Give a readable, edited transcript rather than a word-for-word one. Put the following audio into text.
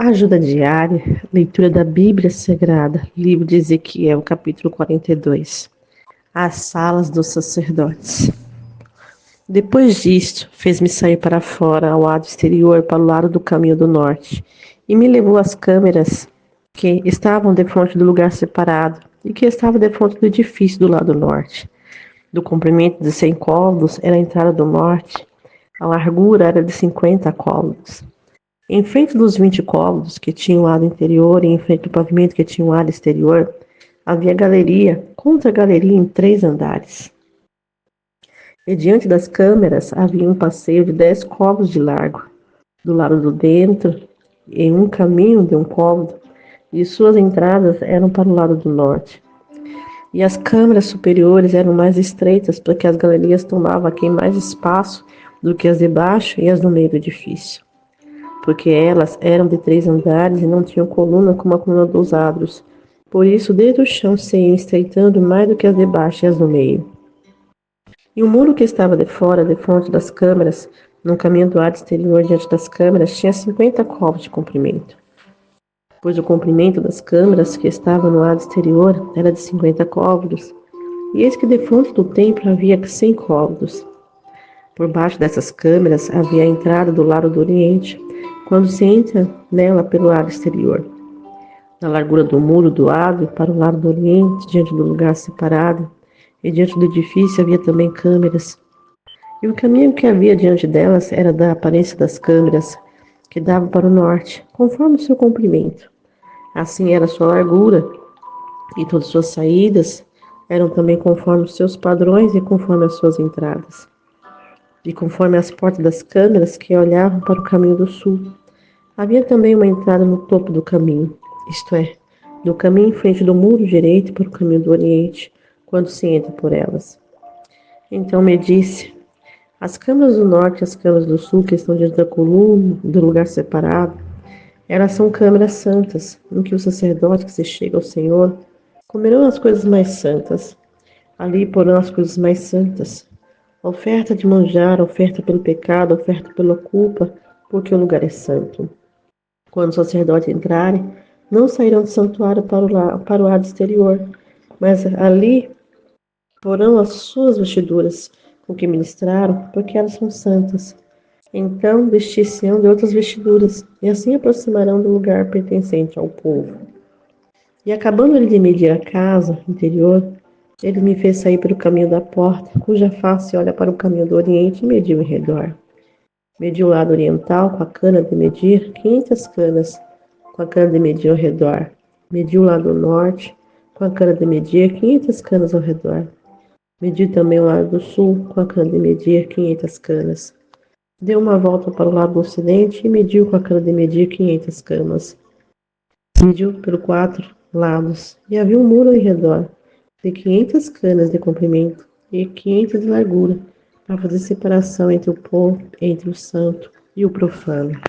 Ajuda diária, leitura da Bíblia Sagrada, livro de Ezequiel, capítulo 42. As salas dos sacerdotes. Depois disto, fez-me sair para fora, ao lado exterior, para o lado do caminho do norte, e me levou às câmeras que estavam defronte do lugar separado, e que estavam defronte do edifício do lado norte. Do comprimento de 100 côvados era a entrada do norte, a largura era de 50 côvados. Em frente dos 20 côvados que tinham o lado interior e em frente ao pavimento que tinha o lado exterior, havia galeria contra galeria em 3 andares. E diante das câmeras havia um passeio de 10 côvados de largo. Do lado do dentro, em um caminho de um côvado, e suas entradas eram para o lado do norte. E as câmeras superiores eram mais estreitas, porque as galerias tomavam aqui mais espaço do que as de baixo e as do meio do edifício, porque elas eram de 3 andares e não tinham coluna como a coluna dos adros. Por isso, desde o chão se iam estreitando mais do que as de baixo e as do meio. E o muro que estava de fora, de fronte das câmeras, no caminho do lado exterior diante das câmeras, tinha 50 côvados de comprimento. Pois o comprimento das câmeras que estavam no lado exterior era de 50 côvados, e eis que defronte do templo havia 100 côvados. Por baixo dessas câmeras havia a entrada do lado do oriente, quando se entra nela pelo lado exterior. Na largura do muro do lado, para o lado do oriente, diante do lugar separado, e diante do edifício havia também câmeras. E o caminho que havia diante delas era da aparência das câmeras, que dava para o norte, conforme o seu comprimento. Assim era a sua largura, e todas as suas saídas eram também conforme os seus padrões e conforme as suas entradas. E conforme as portas das câmeras que olhavam para o caminho do sul. Havia também uma entrada no topo do caminho, isto é, do caminho em frente do muro direito para o caminho do oriente, quando se entra por elas. Então me disse: as câmeras do norte e as câmeras do sul, que estão diante da coluna, do lugar separado, elas são câmeras santas, em que o sacerdote que se chega ao Senhor comerão as coisas mais santas. Ali porão as coisas mais santas. Oferta de manjar, oferta pelo pecado, oferta pela culpa, porque o lugar é santo. Quando o sacerdote entrarem, não sairão do santuário para o lado exterior, mas ali porão as suas vestiduras com que ministraram, porque elas são santas. Então vestir-se-ão de outras vestiduras, e assim aproximarão do lugar pertencente ao povo. E acabando ele de medir a casa interior, ele me fez sair pelo caminho da porta, cuja face olha para o caminho do oriente, e mediu em redor. Mediu o lado oriental com a cana de medir 500 canas, com a cana de medir ao redor. Mediu o lado norte com a cana de medir 500 canas ao redor. Mediu também o lado do sul com a cana de medir 500 canas. Deu uma volta para o lado do ocidente e mediu com a cana de medir 500 camas. Mediu pelos 4 lados, e havia um muro em redor, de 500 canas de comprimento e 500 de largura, para fazer separação entre o santo e o profano.